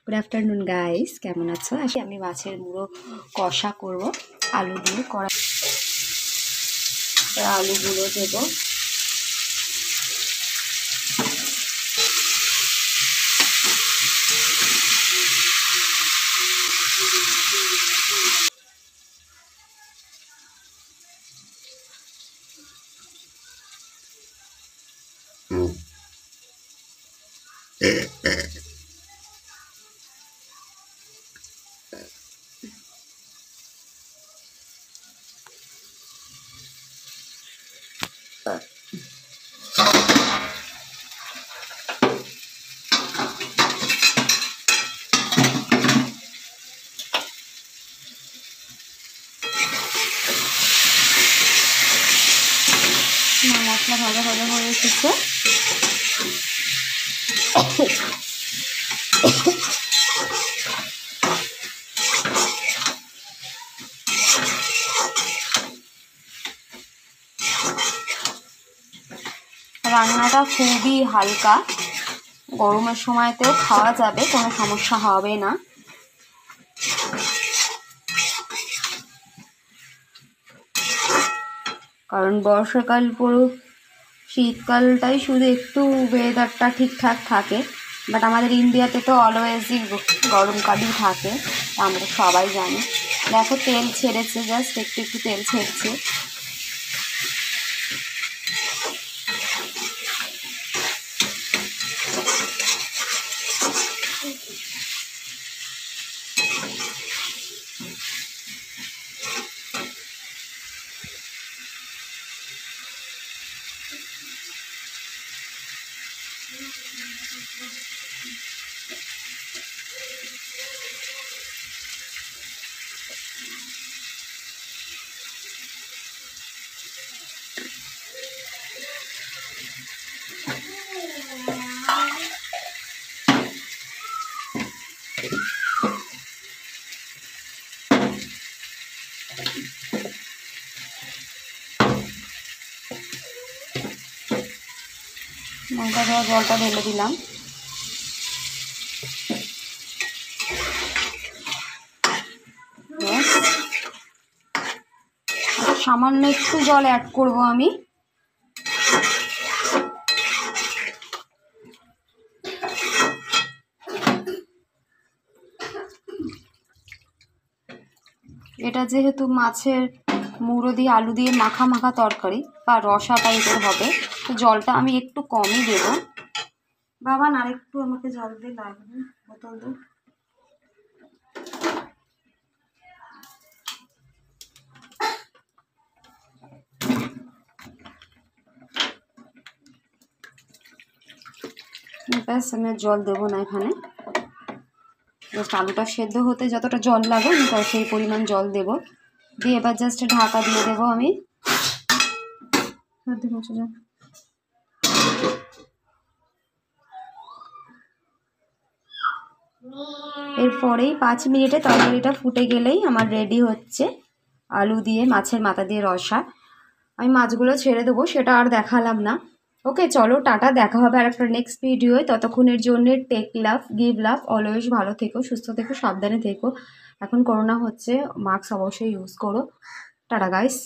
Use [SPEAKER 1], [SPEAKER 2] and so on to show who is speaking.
[SPEAKER 1] Good afternoon guys, কেমন আছো? আমি মাছের মুড়ো কষা করব আলু দিয়ে। আলুগুলো দেবো, মশলা ভালো ভালো হয়ে এসেছে। রান্নাটা খুবই হালকা, গরমের সময়তেও খাওয়া যাবে, কোনো সমস্যা হবে না। কারণ বর্ষাকাল পুরো শীতকালটাই শুধু একটু ওয়েদারটা ঠিকঠাক থাকে, বাট আমাদের ইন্ডিয়াতে তো অলওয়েজই গরমকালই থাকে, আমরা সবাই জানি। দেখো তেল ছেড়েছে, জাস্ট একটু একটু তেল ছেড়েছে। লঙ্কা দেওয়া জলটা ঢেলে দিলাম। সামান্য একটু জল অ্যাড করব আমি। এটা যেহেতু মাছের মুড়ো দিয়ে আলু দিয়ে মাখা মাখা তরকারি বা রসা টাইপের হবে, তো জলটা আমি একটু কমই দেব। বাবা না, একটু আমাকে জল দিয়ে লাগবে, বোতল দে। ব্যাস, আমি জল দেবো না এখানে। জাস্ট আলুটা সেদ্ধ হতে যতটা জল লাগে আমি সেই পরিমাণ জল দেব। দিয়ে এবার জাস্ট ঢাকা দিয়ে দেবো আমি। এরপরেই 5 মিনিটে তরকারিটা ফুটে গেলেই আমার রেডি হচ্ছে আলু দিয়ে মাছের মাথা দিয়ে রসা। আমি মাছগুলো ছেড়ে দেবো, সেটা আর দেখালাম না। ওকে, চলো টাটা, দেখা হবে আর একটা নেক্সট ভিডিওয়। ততক্ষণের জন্য টেক লাভ, গিভ লাভ, অলওয়েজ ভালো থেকো, সুস্থ থেকো, সাবধানে থেকো। এখন করোনা হচ্ছে, মাস্ক অবশ্যই ইউজ করো। Tata guys.